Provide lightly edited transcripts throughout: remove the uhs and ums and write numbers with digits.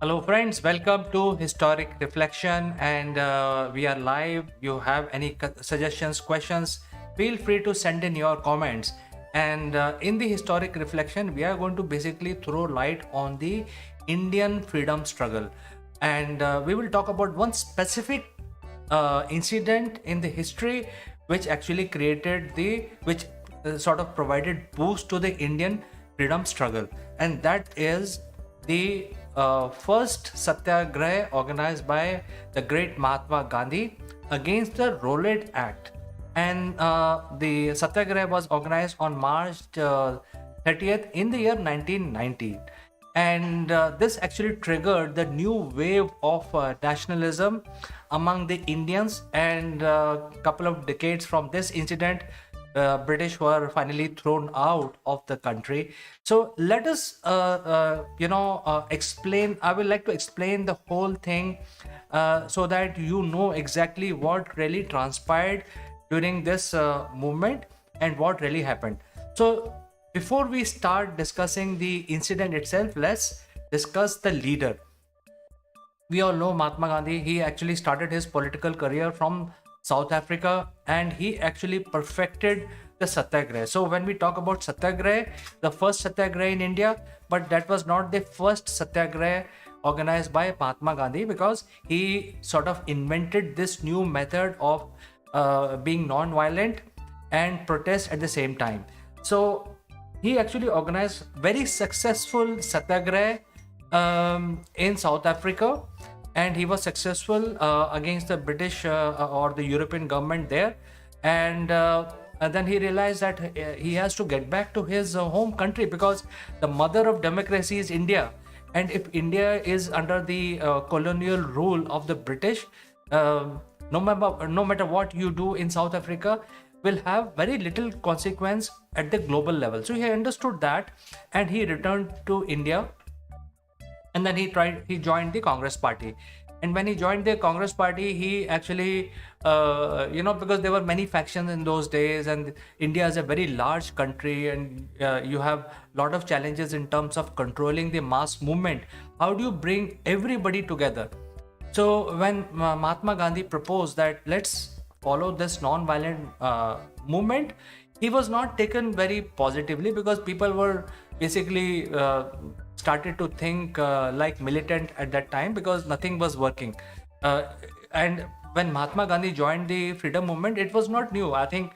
Hello, friends. Welcome to Historic Reflection, and we are live. You have any suggestions, questions? Feel free to send in your comments. And in the Historic Reflection, we are going to basically throw light on the Indian freedom struggle, and we will talk about one specific incident in the history which actually created which sort of provided boost to the Indian freedom struggle, and that is the first satyagraha organized by the great Mahatma Gandhi against the Rowlatt Act. And the satyagraha was organized on March 30th in the year 1919. And this actually triggered the new wave of nationalism among the Indians. And a couple of decades from this incident, British were finally thrown out of the country. So let us, explain. I would like to explain the whole thing so that you know exactly what really transpired during this movement and what really happened. So before we start discussing the incident itself, let's discuss the leader. We all know Mahatma Gandhi. He actually started his political career from South Africa, and he actually perfected the satyagraha. So when we talk about satyagraha, the first satyagraha in India, but that was not the first satyagraha organized by Mahatma Gandhi, because he sort of invented this new method of being non-violent and protest at the same time. So he actually organized very successful satyagraha in South Africa, and he was successful against the British or the European government there. And then he realized that he has to get back to his home country, because the mother of democracy is India. And if India is under the colonial rule of the British, no matter what you do in South Africa will have very little consequence at the global level. So he understood that, and he returned to India, and then he joined the Congress party. And when he joined the Congress party, he actually because there were many factions in those days, and India is a very large country, and you have a lot of challenges in terms of controlling the mass movement. How do you bring everybody together? So when Mahatma Gandhi proposed that let's follow this non-violent movement, he was not taken very positively, because people were basically started to think like militant at that time, because nothing was working. And when Mahatma Gandhi joined the freedom movement, it was not new. I think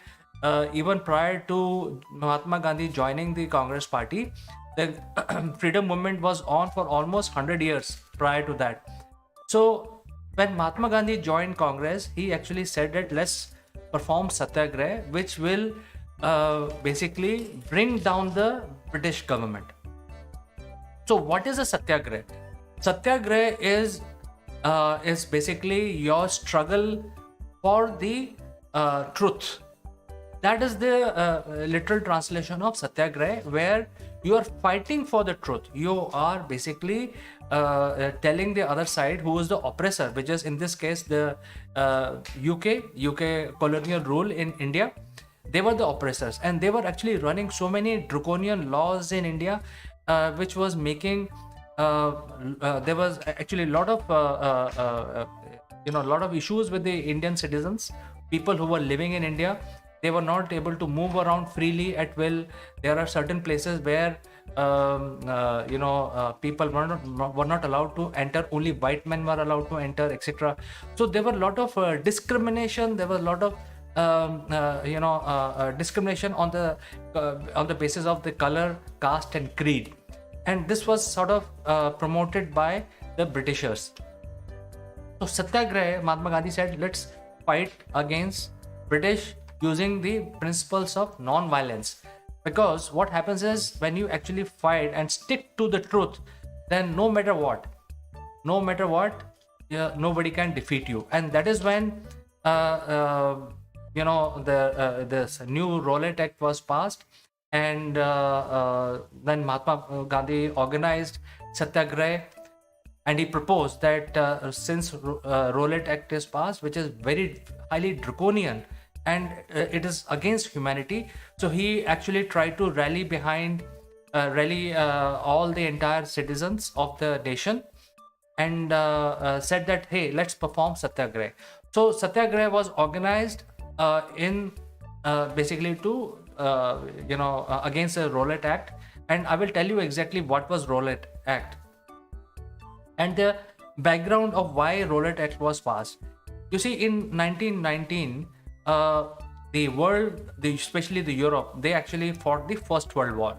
even prior to Mahatma Gandhi joining the Congress party, the freedom movement was on for almost 100 years prior to that. So when Mahatma Gandhi joined Congress, he actually said that let's perform satyagraha, which will basically bring down the British government. So what is a satyagraha? Satyagraha is basically your struggle for the truth. That is the literal translation of satyagraha, where you are fighting for the truth. You are basically telling the other side, who is the oppressor, which is in this case the UK colonial rule in India. They were the oppressors, and they were actually running so many draconian laws in India, which was making there was actually a lot of lot of issues with the Indian citizens, people who were living in India. They were not able to move around freely at will. There are certain places where people were not allowed to enter. Only white men were allowed to enter, etc. So there were a lot of discrimination. There was a lot of discrimination on the basis of the color, caste, and creed. And this was sort of promoted by the Britishers. So Satyagraha, Mahatma Gandhi said, let's fight against British using the principles of non-violence. Because what happens is, when you actually fight and stick to the truth, then no matter what, nobody can defeat you. And that is when this new Rowlatt Act was passed, and then Mahatma Gandhi organized Satyagraha, and he proposed that since Rowlatt Act is passed, which is very highly draconian and it is against humanity, so he actually tried to rally all the entire citizens of the nation, and said that, hey, let's perform satyagraha. So satyagraha was organized in basically to against the Rowlatt Act, and I will tell you exactly what was Rowlatt Act and the background of why Rowlatt Act was passed. You see, in 1919, the world, especially the Europe, they actually fought the First World War,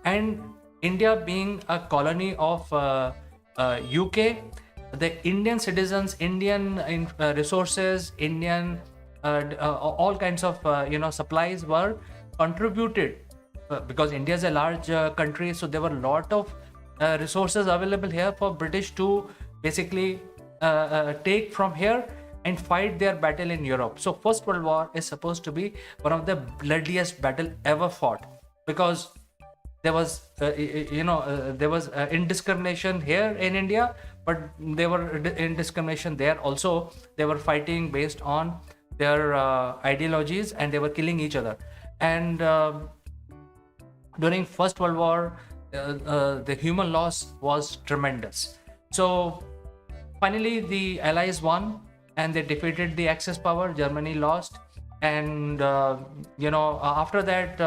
and India being a colony of UK, the Indian citizens, Indian resources, Indian all kinds of supplies were contributed because India is a large country, so there were a lot of resources available here for British to basically take from here and fight their battle in Europe. So First World War is supposed to be one of the bloodiest battle ever fought, because there was there was indiscrimination here in India, but there were indiscrimination there also. They were fighting based on their ideologies, and they were killing each other. And during First World War, the human loss was tremendous. So finally, the Allies won, and they defeated the Axis power. Germany lost, and after that,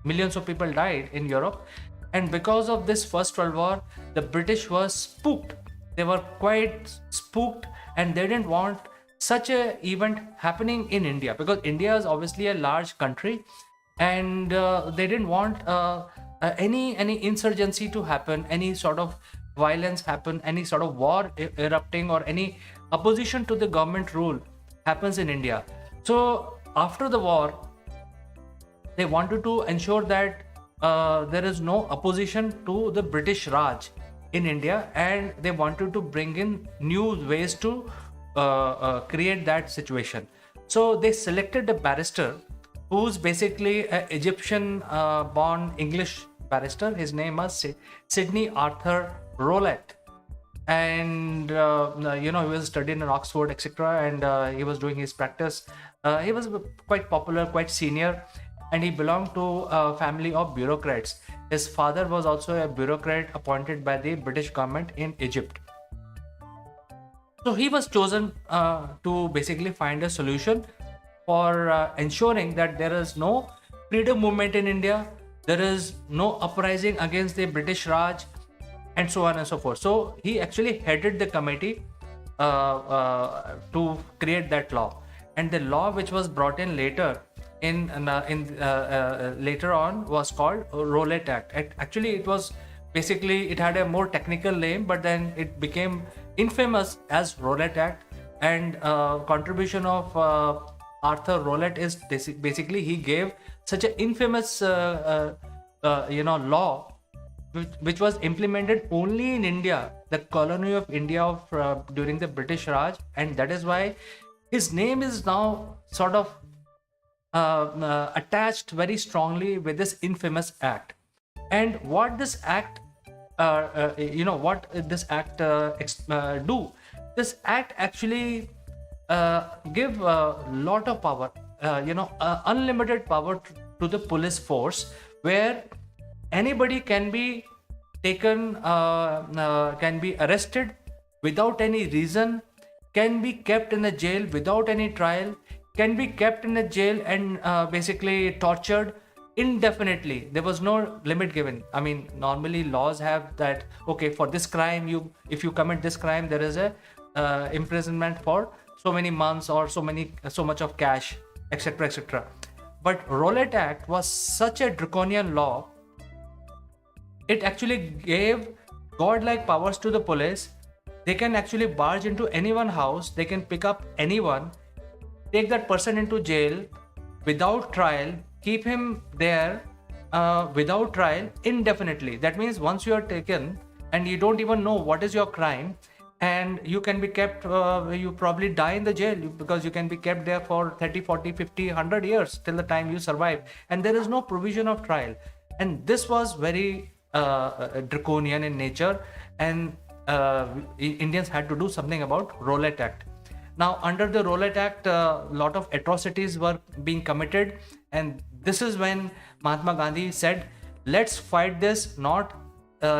millions of people died in Europe. And because of this First World War, the British were spooked. They were quite spooked, and they didn't want such a event happening in India, because India is obviously a large country, and they didn't want any insurgency to happen, any sort of violence happen, any sort of war erupting, or any opposition to the government rule happens in India. So after the war, they wanted to ensure that there is no opposition to the British Raj in India, and they wanted to bring in new ways to create that situation. So they selected a barrister who's basically an Egyptian born English barrister. His name was Sidney Arthur Rowlatt, and he was studying in Oxford, etc., and he was doing his practice. He was quite popular, quite senior, and he belonged to a family of bureaucrats. His father was also a bureaucrat appointed by the British government in Egypt. So he was chosen to basically find a solution for ensuring that there is no freedom movement in India, there is no uprising against the British Raj, and so on and so forth. So he actually headed the committee to create that law, and the law which was brought in later later on was called Rowlatt Act. Actually, it was basically, it had a more technical name, but then it became infamous as Rowlatt Act. And contribution of Arthur Rowlatt is basically he gave such an infamous law which was implemented only in India, the colony of India during the British Raj, and that is why his name is now sort of attached very strongly with this infamous act. And what this act what this act do? This act actually give a lot of power, unlimited power to the police force, where anybody can be taken, can be arrested without any reason, can be kept in a jail without any trial, can be kept in a jail and basically tortured indefinitely. There was no limit given. I mean, normally laws have that, okay, for this crime, if you commit this crime, there is a imprisonment for so many months or so much of cash, etc., etc. But Rowlatt Act was such a draconian law. It actually gave godlike powers to the police. They can actually barge into anyone's house, they can pick up anyone, take that person into jail without trial, keep him there without trial indefinitely. That means once you are taken and you don't even know what is your crime, and you can be kept, you probably die in the jail, because you can be kept there for 30, 40, 50, 100 years till the time you survive, and there is no provision of trial. And this was very draconian in nature, and Indians had to do something about Rowlatt Act. Now, under the Rowlatt Act, a lot of atrocities were being committed, and this is when Mahatma Gandhi said, let's fight this not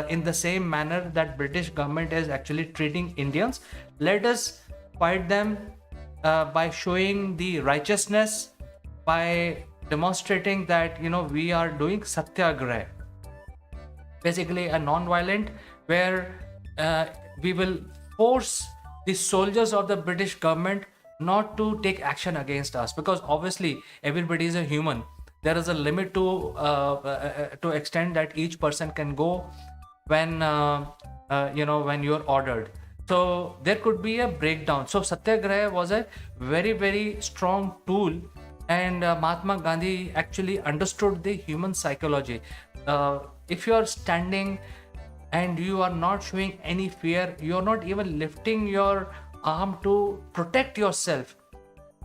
in the same manner that British government is actually treating Indians. Let us fight them by showing the righteousness, by demonstrating that we are doing satyagraha, basically a non-violent, where we will force the soldiers of the British government not to take action against us, because obviously everybody is a human. There is a limit to extent that each person can go when when you're ordered. So there could be a breakdown. So satyagraha was a very, very strong tool, and Mahatma Gandhi actually understood the human psychology. If you are standing and you are not showing any fear, you are not even lifting your arm to protect yourself,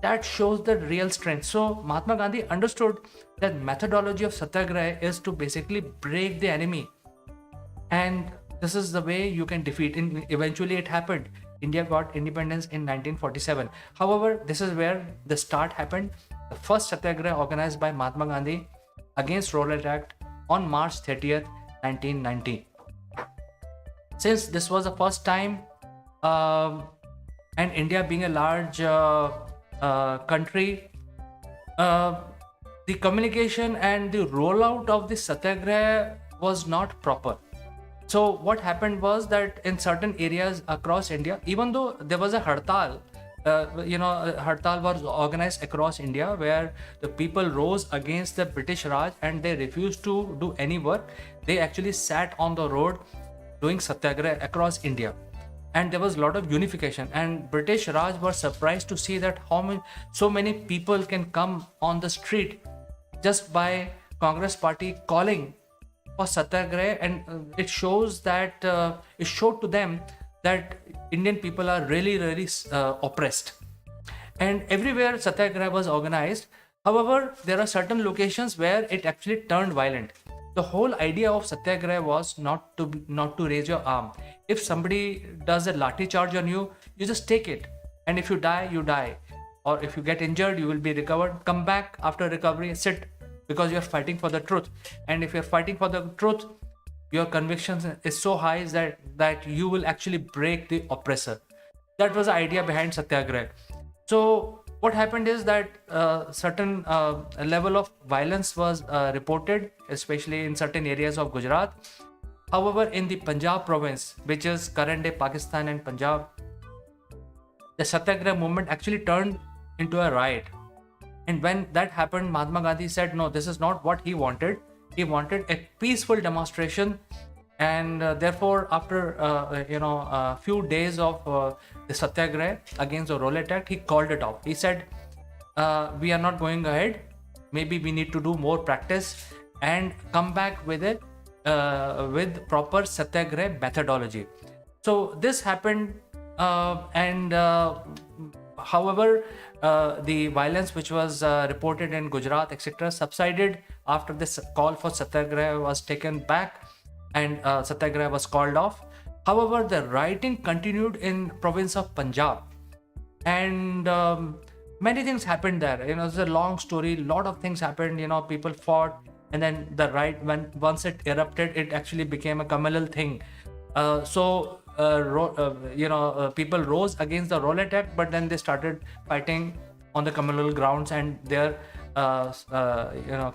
that shows the real strength. So Mahatma Gandhi understood that methodology of satyagraha is to basically break the enemy, and this is the way you can defeat. Eventually it happened. India got independence in 1947. However, this is where the start happened. The first satyagraha organized by Mahatma Gandhi against Rowlatt Act on March 30th, 1990. Since this was the first time, and India being a large country, the communication and the rollout of the satyagraha was not proper. So what happened was that in certain areas across India, even though there was a hartal, hartal was organized across India, where the people rose against the British Raj and they refused to do any work. They actually sat on the road doing satyagraha across India, and there was a lot of unification. And British Raj were surprised to see that so many people can come on the street just by Congress party calling for satyagraha, and it shows that it showed to them that Indian people are really, really oppressed. And everywhere satyagraha was organized. However, there are certain locations where it actually turned violent. The whole idea of satyagraha was not to raise your arm. If somebody does a lathi charge on you, you just take it, and if you die, you die, or if you get injured, you will be recovered. Come back after recovery, sit, because you're fighting for the truth. And if you're fighting for the truth, your conviction is so high that you will actually break the oppressor. That was the idea behind satyagraha. So what happened is that certain level of violence was reported, especially in certain areas of Gujarat. However, in the Punjab province, which is current day Pakistan and Punjab, the satyagraha movement actually turned into a riot. And when that happened, Mahatma Gandhi said, no, this is not what he wanted. He wanted a peaceful demonstration. And therefore, after a few days of the satyagraha against the Rowlatt Act, he called it off. He said, we are not going ahead. Maybe we need to do more practice and come back with it with proper satyagraha methodology. So this happened, and however, the violence which was reported in Gujarat, etc., subsided after this call for satyagraha was taken back, and satyagraha was called off. However, the rioting continued in province of Punjab, and many things happened there. It's a long story. A lot of things happened. People fought, and then the riot, once it erupted, it actually became a communal thing. People rose against the Rowlatt Act, but then they started fighting on the communal grounds, and there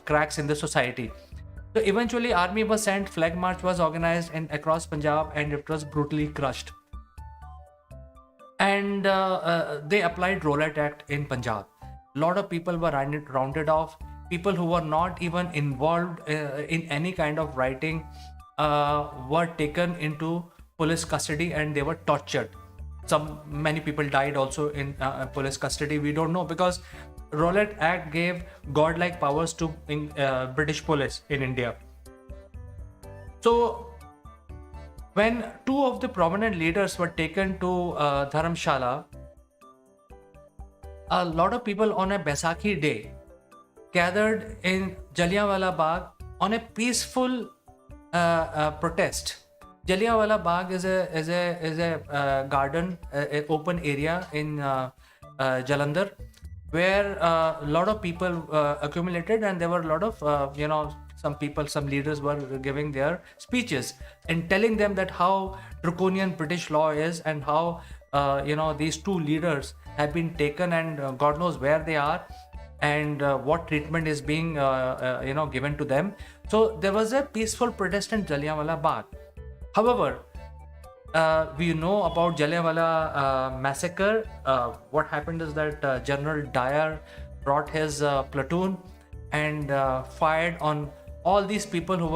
cracks in the society. So eventually army was sent, flag march was organized across Punjab, and it was brutally crushed. And they applied Rowlatt Act in Punjab. A lot of people were rounded off. People who were not even involved in any kind of rioting were taken into police custody, and they were tortured. Many people died also in police custody. We don't know, because Rowlatt Act gave godlike powers to British police in India. So when two of the prominent leaders were taken to Dharamshala, a lot of people on a Baisakhi day gathered in Jallianwala Bagh on a peaceful protest. Jallianwala Bagh is a garden, an open area in Jalandhar, where a lot of people accumulated, and there were a lot of some people, some leaders were giving their speeches and telling them that how draconian British law is, and how these two leaders have been taken, and God knows where they are, and what treatment is being given to them. So there was a peaceful protest in Jallianwala Bagh. However, we know about Jallianwala massacre. What happened is that General Dyer brought his platoon and fired on all these people who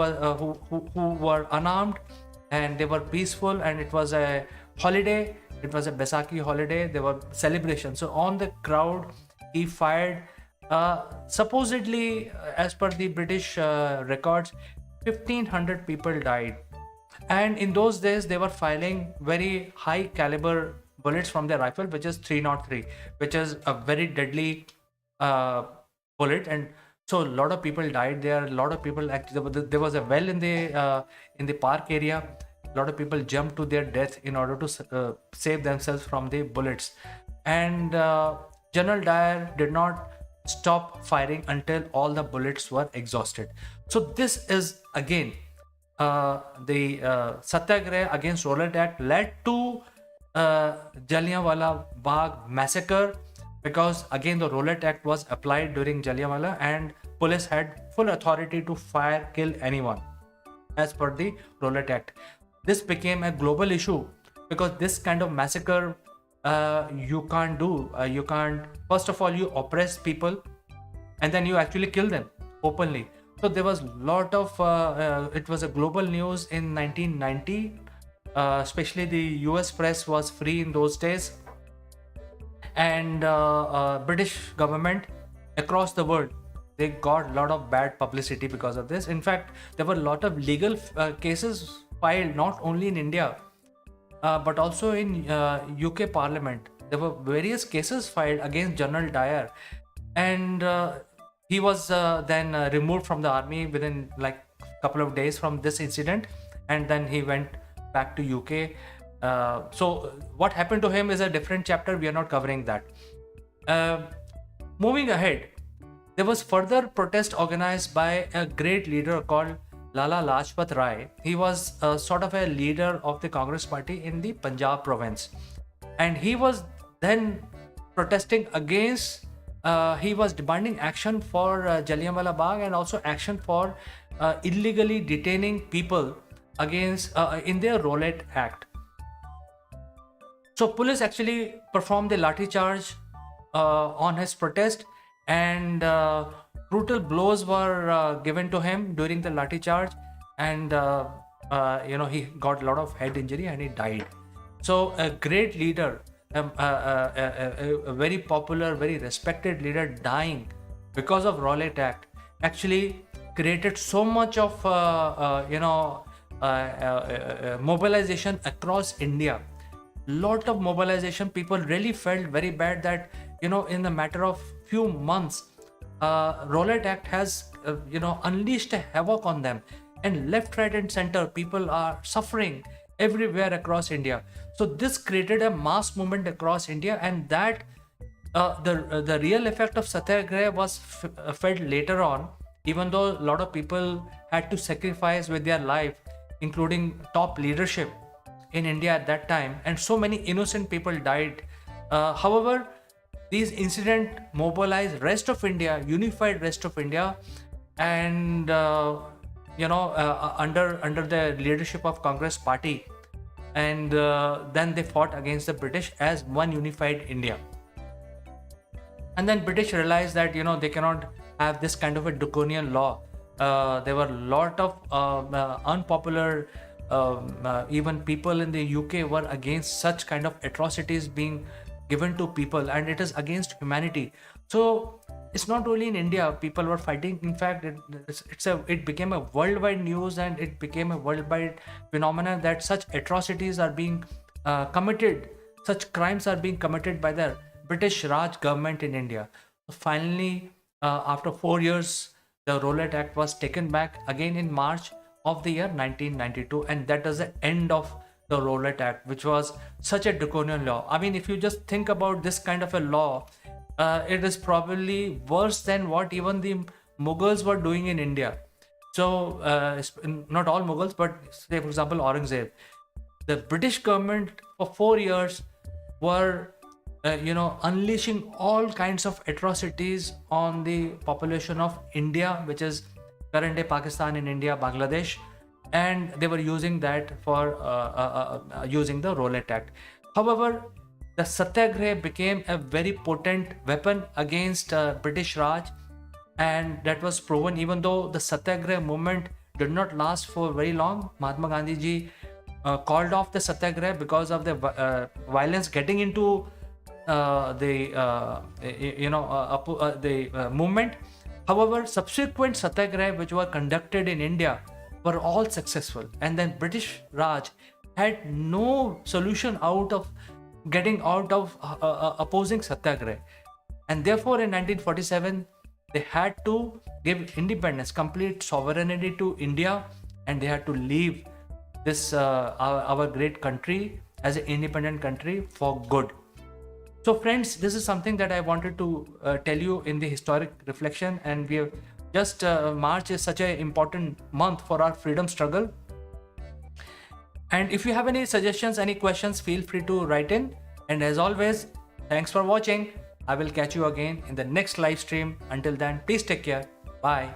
were unarmed, and they were peaceful, and it was a holiday. It was a Baisakhi holiday. There were celebrations. So on the crowd, he fired. Supposedly, as per the British records, 1,500 people died. And in those days, they were firing very high caliber bullets from their rifle, which is 303, which is a very deadly bullet. And so a lot of people died there. A lot of people actually, there was a well in the park area. A lot of people jumped to their death in order to save themselves from the bullets. And General Dyer did not stop firing until all the bullets were exhausted. So this is again the Satyagraha against Rowlatt Act led to Jallianwala Bagh massacre, because again the Rowlatt Act was applied during Jallianwala, and police had full authority to fire, kill anyone as per the Rowlatt Act. This became a global issue because this kind of massacre you can't do. You can't, first of all, you oppress people and then you actually kill them openly. So there was lot of it was a global news in 1990. Especially the US press was free in those days, and British government across the world, they got a lot of bad publicity because of this. In fact, there were a lot of legal cases filed not only in India but also in UK Parliament. There were various cases filed against General Dyer, and he was then removed from the army within like couple of days from this incident, and then he went back to UK. So what happened to him is a different chapter. We are not covering that. Moving ahead, there was further protest organized by a great leader called Lala Lajpat Rai. He was sort of a leader of the Congress party in the Punjab province, and he was then protesting against he was demanding action for Jallianwala Bagh, and also action for illegally detaining people against in their Rowlatt Act. So police actually performed the lathi charge on his protest, and brutal blows were given to him during the lathi charge, and he got a lot of head injury and he died. So a great leader, a very popular, very respected leader dying because of Rowlatt Act actually created so much of mobilization across India. Lot of mobilization. People really felt very bad that in a matter of few months, Rowlatt Act has unleashed a havoc on them, and left, right, and center people are suffering everywhere across India. So this created a mass movement across India, and that the real effect of Satyagraha was felt later on, even though a lot of people had to sacrifice with their life, including top leadership in India at that time, and so many innocent people died. However, these incidents mobilized rest of India, unified rest of India, and under the leadership of Congress party, and then they fought against the British as one unified India. And then British realized that they cannot have this kind of a draconian law. There were a lot of unpopular even people in the UK were against such kind of atrocities being given to people, and it is against humanity. So it's not only in India people were fighting. In fact, it became a worldwide news, and it became a worldwide phenomenon that such atrocities are being committed, such crimes are being committed by the British Raj government in India. Finally, after 4 years, the Rowlatt Act was taken back again in March of the year 1992, and that was the end of the Rowlatt Act, which was such a draconian law. I mean, if you just think about this kind of a law, it is probably worse than what even the Mughals were doing in India. So not all Mughals, but say for example Aurangzeb, the British government for 4 years were unleashing all kinds of atrocities on the population of India, which is current day Pakistan and India, Bangladesh, and they were using that for using the Rowlatt Act. However, the Satyagraha became a very potent weapon against British Raj, and that was proven. Even though the Satyagraha movement did not last for very long, Mahatma Gandhi ji called off the Satyagraha because of the violence getting into the movement. However, subsequent Satyagraha which were conducted in India were all successful, and then British Raj had no solution out of getting out of opposing Satyagraha, and therefore in 1947 they had to give independence, complete sovereignty to India, and they had to leave this our great country as an independent country for good. So friends, this is something that I wanted to tell you in the historic reflection, and we have just March is such an important month for our freedom struggle. And if you have any suggestions, any questions, feel free to write in. And as always, thanks for watching. I will catch you again in the next live stream. Until then, please take care. Bye.